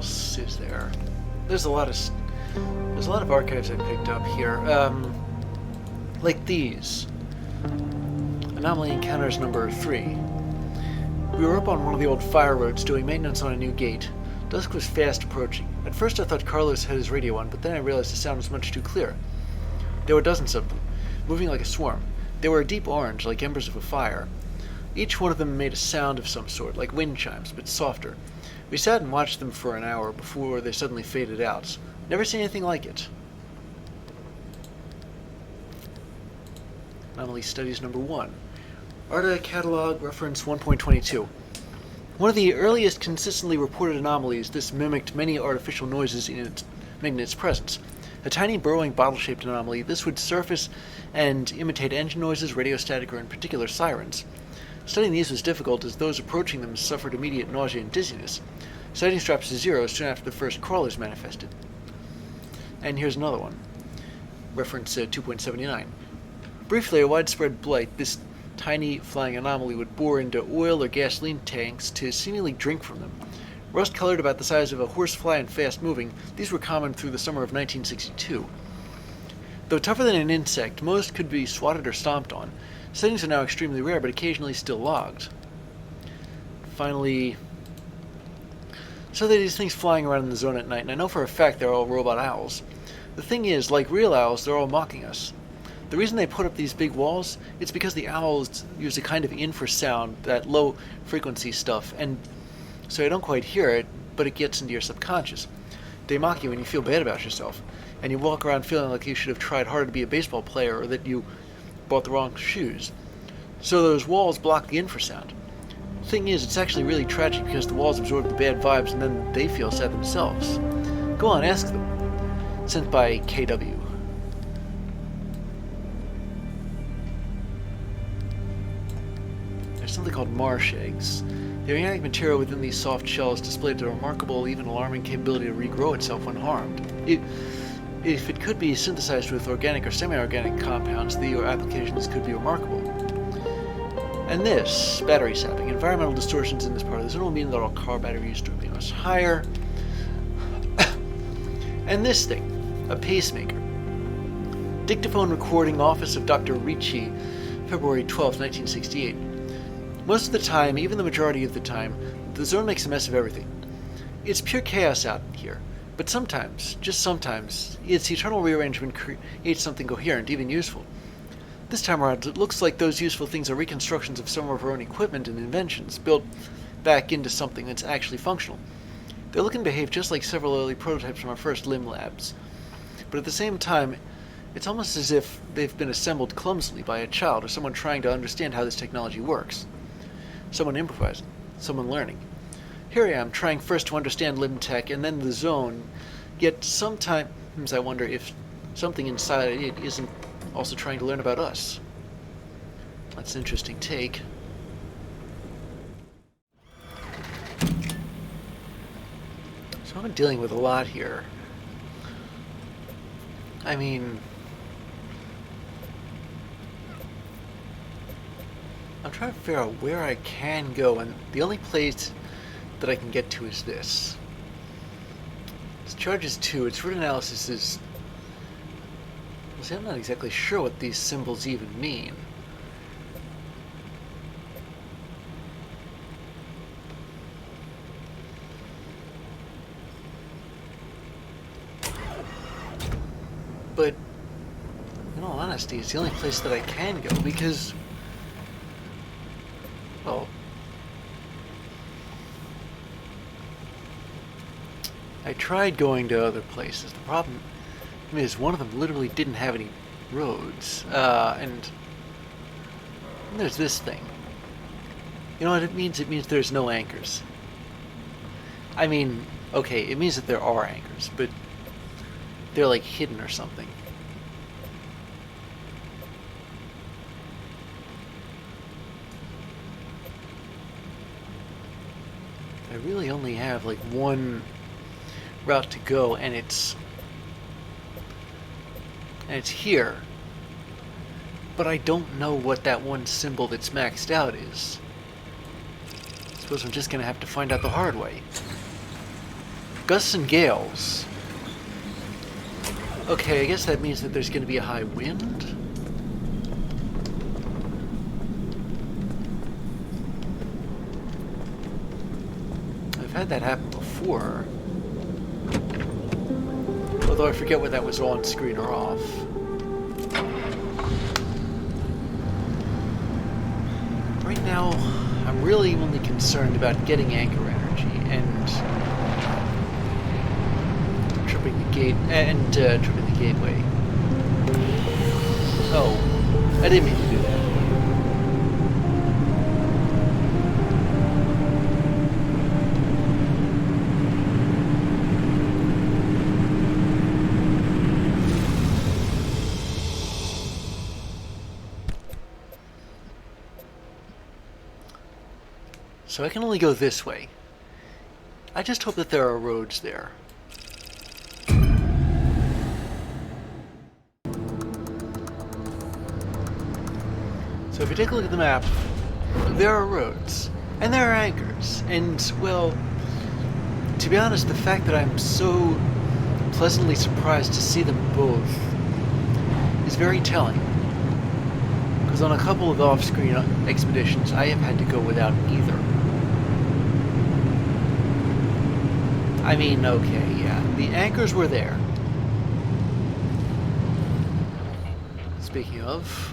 else is there? There's a lot of archives I picked up here. Like these. Anomaly encounters number 3. We were up on one of the old fire roads doing maintenance on a new gate. Dusk was fast approaching. At first I thought Carlos had his radio on, but then I realized the sound was much too clear. There were dozens of them, moving like a swarm. They were a deep orange, like embers of a fire. Each one of them made a sound of some sort, like wind chimes, but softer. We sat and watched them for an hour before they suddenly faded out. Never seen anything like it. Anomaly Studies number 1. ARDA Catalog Reference 1.22. One of the earliest consistently reported anomalies, this mimicked many artificial noises in its presence. A tiny burrowing bottle-shaped anomaly, this would surface and imitate engine noises, radio static, or in particular sirens. Studying these was difficult as those approaching them suffered immediate nausea and dizziness. Sightings dropped to 0 soon after the first crawlers manifested. And here's another one. Reference 2.79. Briefly, a widespread blight, this tiny flying anomaly would bore into oil or gasoline tanks to seemingly drink from them. Rust-colored, about the size of a horsefly and fast-moving, these were common through the summer of 1962. Though tougher than an insect, most could be swatted or stomped on. Sightings are now extremely rare, but occasionally still logged. Finally, so there are these things flying around in the zone at night, and I know for a fact they're all robot owls. The thing is, like real owls, they're all mocking us. The reason they put up these big walls, it's because the owls use a kind of infrasound, that low-frequency stuff, and so you don't quite hear it, but it gets into your subconscious. They mock you and you feel bad about yourself, and you walk around feeling like you should have tried harder to be a baseball player or that you bought the wrong shoes. So those walls block the infrasound. The thing is, it's actually really tragic because the walls absorb the bad vibes and then they feel sad themselves. Go on, ask them. Sent by KW. There's something called marsh eggs. The organic material within these soft shells displayed a remarkable, even alarming capability to regrow itself when harmed. If it could be synthesized with organic or semi-organic compounds, the applications could be remarkable. And this, battery sapping. Environmental distortions in this part of the zone will mean that all car battery use will be much higher. And this thing, a pacemaker. Dictaphone recording, office of Dr. Ricci, February 12, 1968. Most of the time, even the majority of the time, the zone makes a mess of everything. It's pure chaos out here, but sometimes, just sometimes, its eternal rearrangement creates something coherent, even useful. This time around, it looks like those useful things are reconstructions of some of our own equipment and inventions, built back into something that's actually functional. They look and behave just like several early prototypes from our first limb labs. But at the same time, it's almost as if they've been assembled clumsily by a child or someone trying to understand how this technology works. Someone improvising, someone learning. Here I am, trying first to understand limb tech and then the zone, yet sometimes I wonder if something inside it isn't also trying to learn about us. That's an interesting take. So I've been dealing with a lot here. I mean, I'm trying to figure out where I can go, and the only place that I can get to is this. This charges 2. Its root analysis is... See, I'm not exactly sure what these symbols even mean. But, in all honesty, it's the only place that I can go, because... well... I tried going to other places. The problem is one of them literally didn't have any roads. And there's this thing. You know what it means? It means there's no anchors. I mean, okay, it means that there are anchors, but they're like hidden or something. I really only have like one route to go, and it's here. But I don't know what that one symbol that's maxed out is. I suppose I'm just gonna have to find out the hard way. Gusts and gales. Okay, I guess that means that there's going to be a high wind. I've had that happen before. Although I forget whether that was on screen or off. Right now, I'm really only concerned about getting anchor energy and tripping the gate tripping the gateway. Oh, I didn't mean to do that. So I can only go this way. I just hope that there are roads there. So if you take a look at the map, there are roads, and there are anchors, and, well, to be honest, the fact that I'm so pleasantly surprised to see them both is very telling. Because on a couple of off-screen expeditions, I have had to go without either. I mean, okay, yeah, the anchors were there. Speaking of,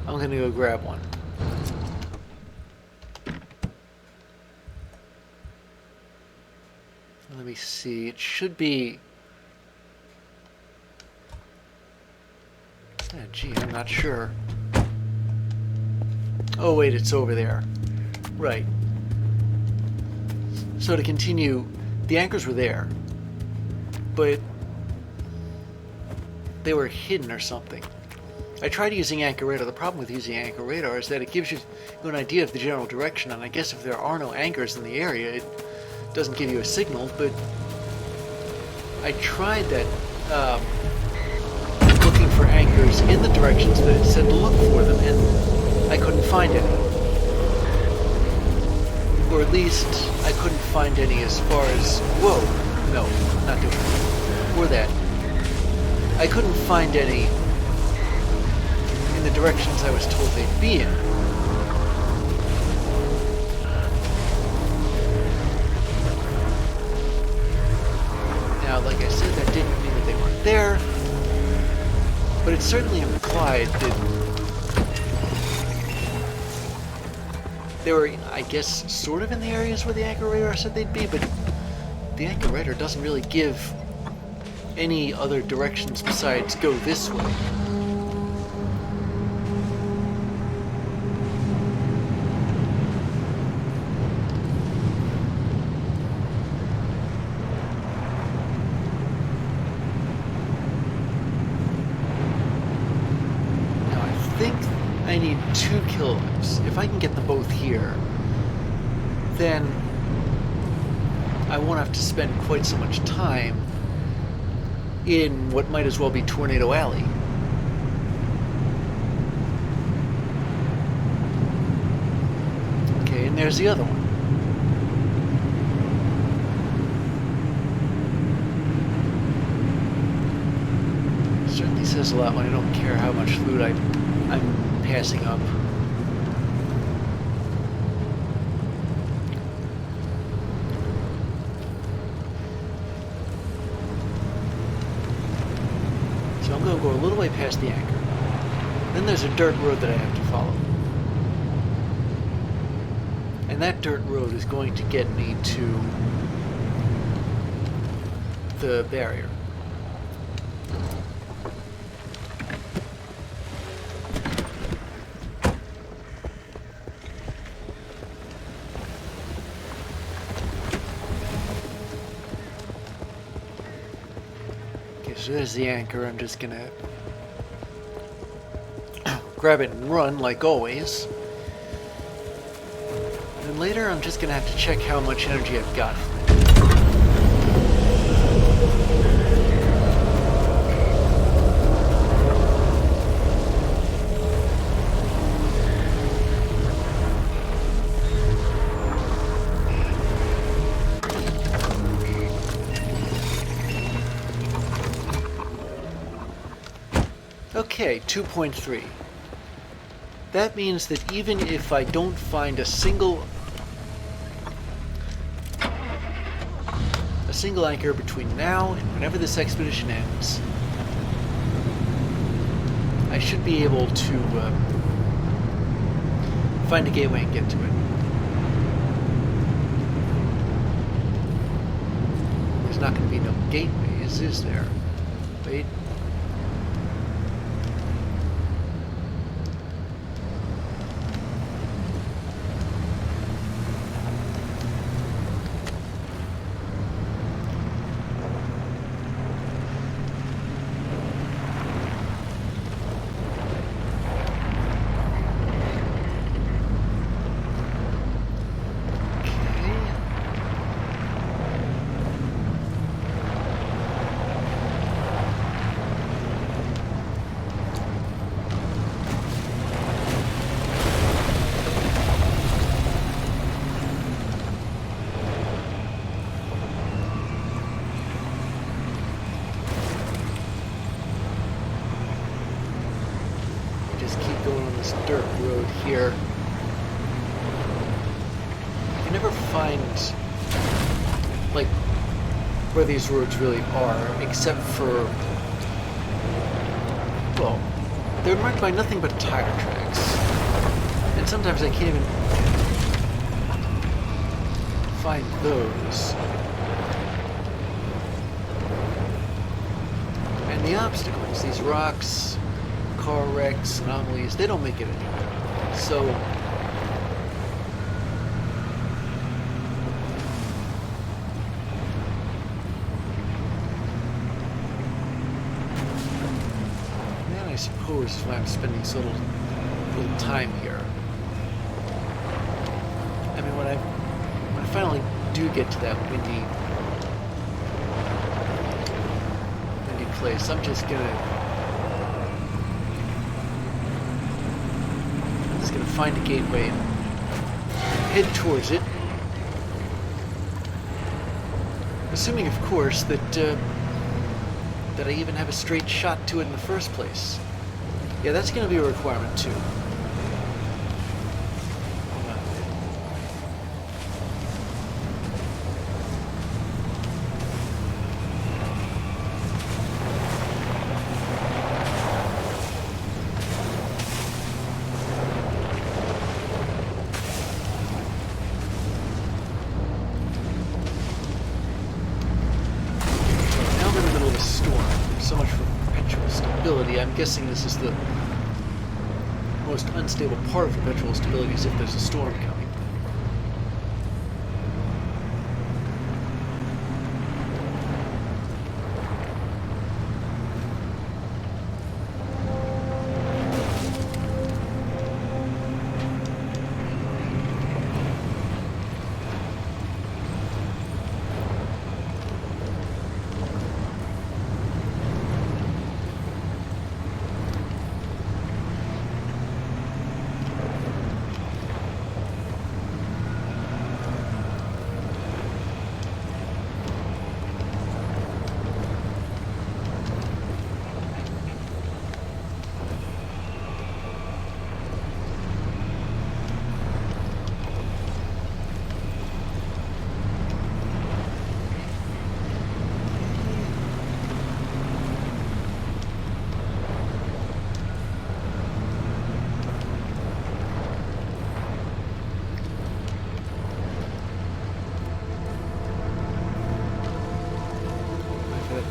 I'm gonna go grab one. Let me see, it should be... gee, I'm not sure. Oh wait, it's over there. Right. So to continue, the anchors were there, but they were hidden or something. I tried using anchor radar. The problem with using anchor radar is that it gives you an idea of the general direction, and I guess if there are no anchors in the area, it doesn't give you a signal, but I tried that, looking for anchors in the directions that it said to look for them, and I couldn't find any. Or at least, I couldn't find any as far as... Whoa! No, not doing it. Or that. I couldn't find any in the directions I was told they'd be in. Now, like I said, that didn't mean that they weren't there, but it certainly implied that they were, I guess, sort of in the areas where the anchor radar said they'd be, but the anchor radar doesn't really give any other directions besides go this way. Now, I think I need 2 kilowatts. If I can get them both here, then I won't have to spend quite so much time in what might as well be Tornado Alley. Okay, and there's the other one. Certainly says a lot when I don't care how much loot I'm passing up. So I'm going to go a little way past the anchor. Then there's a dirt road that I have to follow. And that dirt road is going to get me to the barrier. So there's the anchor. I'm just gonna grab it and run like always. And later I'm just gonna have to check how much energy I've got from it. Okay, 2.3. That means that even if I don't find a single anchor between now and whenever this expedition ends, I should be able to find a gateway and get to it. There's not going to be no gateways, is there? Wait. Dirt road here. I can never find like where these roads really are, except for, well, they're marked by nothing but tire tracks, and sometimes I can't even find those. And the obstacles, these rocks, car wrecks, anomalies, they don't make it anywhere. So then I suppose why I'm spending so little time here. I mean, when I finally do get to that windy place, I'm just gonna find a gateway and head towards it, assuming, of course, that I even have a straight shot to it in the first place. Yeah, that's going to be a requirement too. I'm guessing this is the most unstable part of perpetual stability, is if there's a storm coming.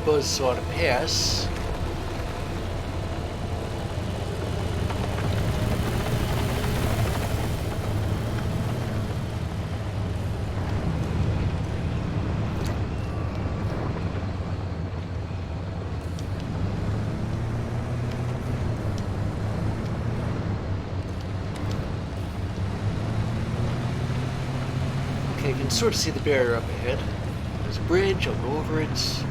Buzzsaw to pass. Okay, you can sort of see the barrier up ahead. There's a bridge, I'll go over it.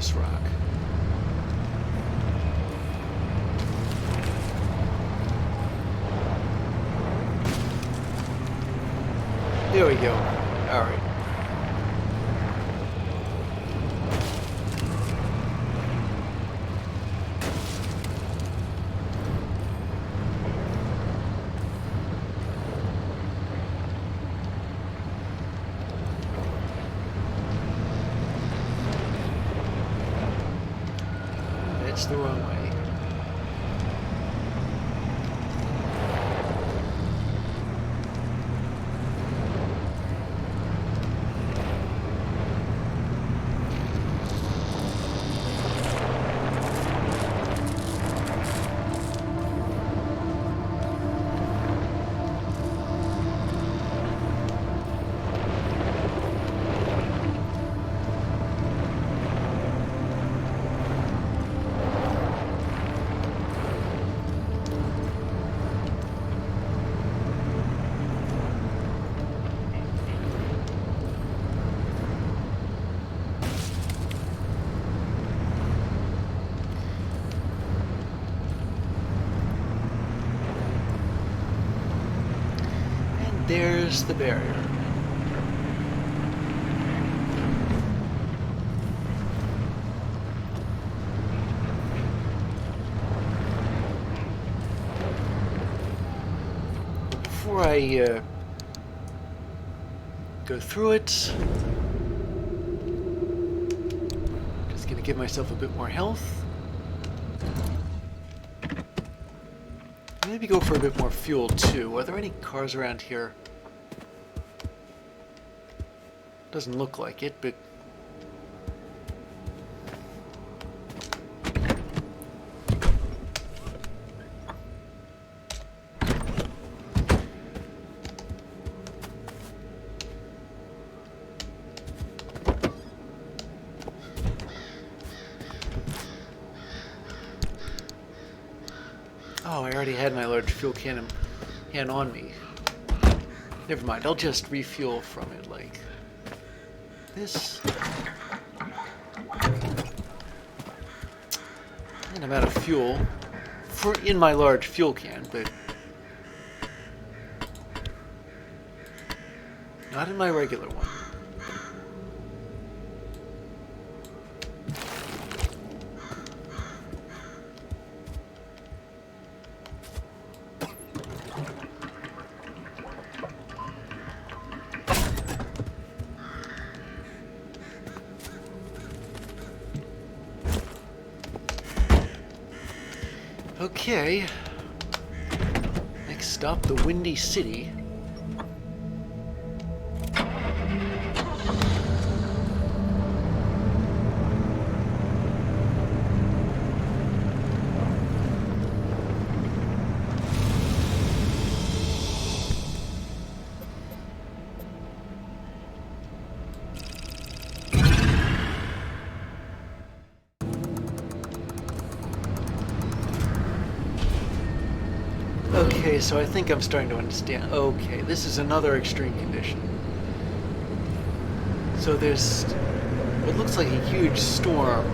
this rock. There we go. All right. That's the wrong way. There's the barrier. Before I go through it, just gonna give myself a bit more health. Maybe go for a bit more fuel too. Are there any cars around here? Doesn't look like it, but oh, I already had my large fuel can on me. Never mind, I'll just refuel from it like this. And I'm out of fuel in my large fuel can, but not in my regular one. Okay, next stop, the Windy City. Okay, so I think I'm starting to understand. Okay, this is another extreme condition. So there's what looks like a huge storm.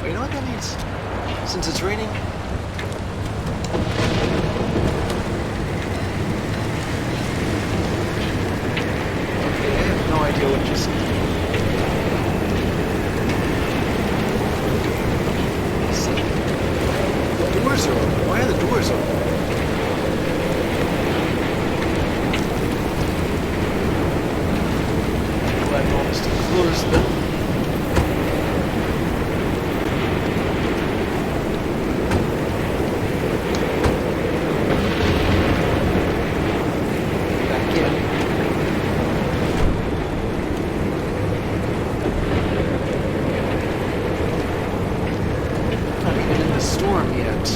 Oh, you know what that means? Since it's raining? Okay, I have no idea what just... The doors are open. Why are the doors open? Glad I almost closed them. Back in. Not even in the storm yet.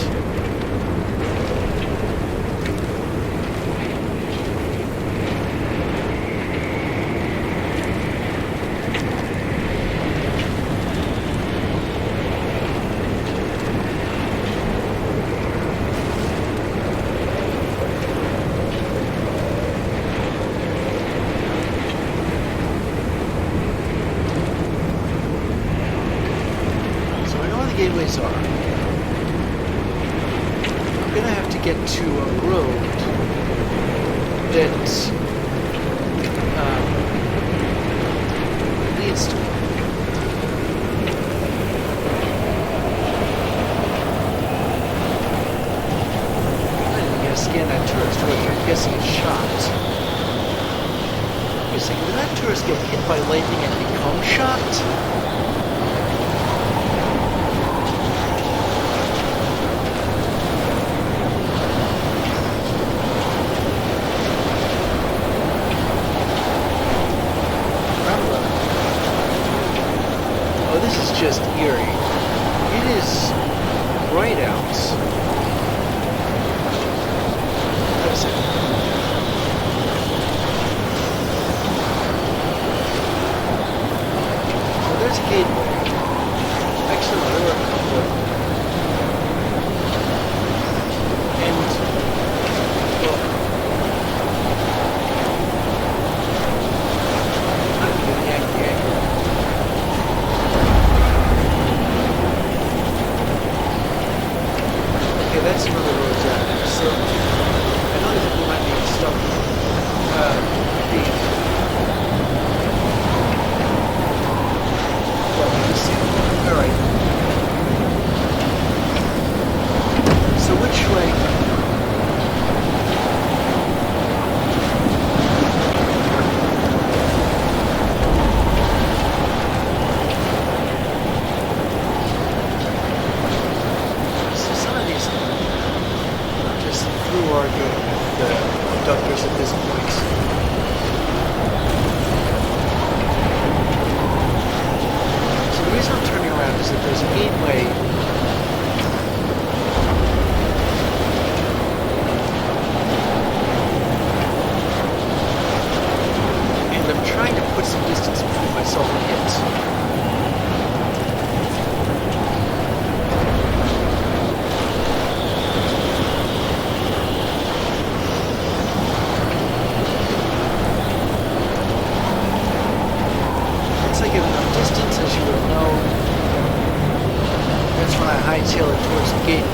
gateways are, I'm gonna have to get to a road that leads to one. Scan that tourist, which I'm guessing is shot. Wait a second, did that tourist get hit by lightning and become shot? Oh, this is just eerie. It is bright out. So there's a gateway. Actually, no, there were a couple of them. And, well, I'm gonna yank the anchor. Okay, that's where the road's at. So, I know that we might need to stop alright. So which way? So some of these just through arguing with the abductors at this point. So the reason I'm turning around is that there's a gateway and I'm trying to put some distance between myself and it. Hightail it towards the gate.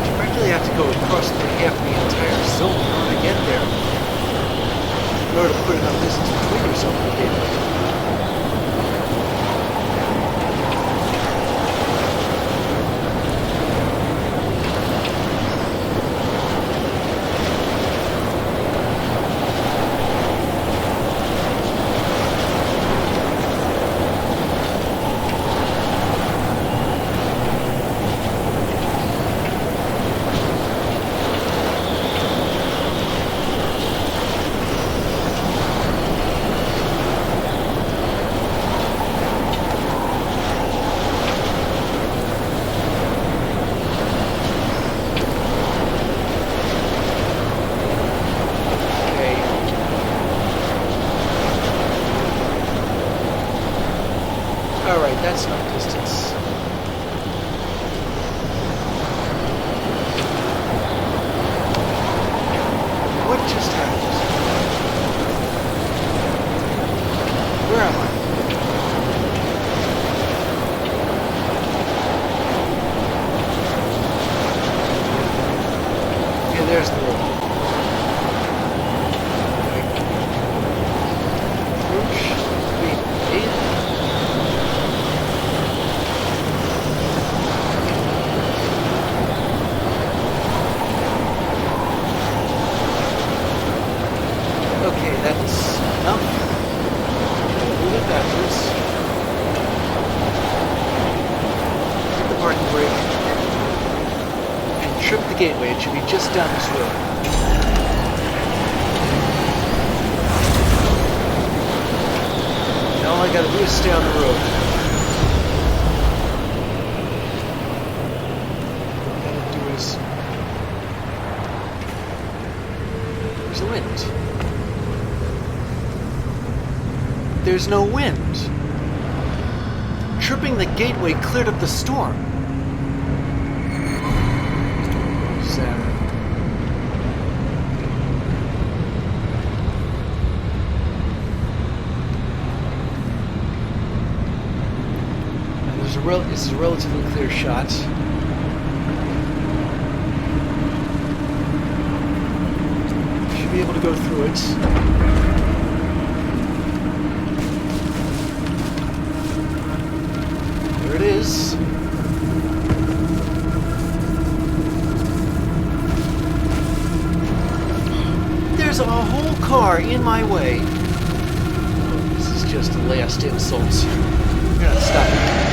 You practically have to go across half the entire zone in order to get there. In order to put enough distance between yourself and the gateway. Alright, that's enough distance. What just happened? Where am I? Okay, there's the road. Okay, that's enough. Move it backwards. Hit the parking brake. And trip the gateway. It should be just down this road. And all I gotta do is stay on the road. All I gotta do is... There's a wind. There's no wind. Tripping the gateway cleared up the storm. Sam. this is a relatively clear shot. Should be able to go through it. There it is. There's a whole car in my way. Oh, this is just the last insult. I'm gonna stop it.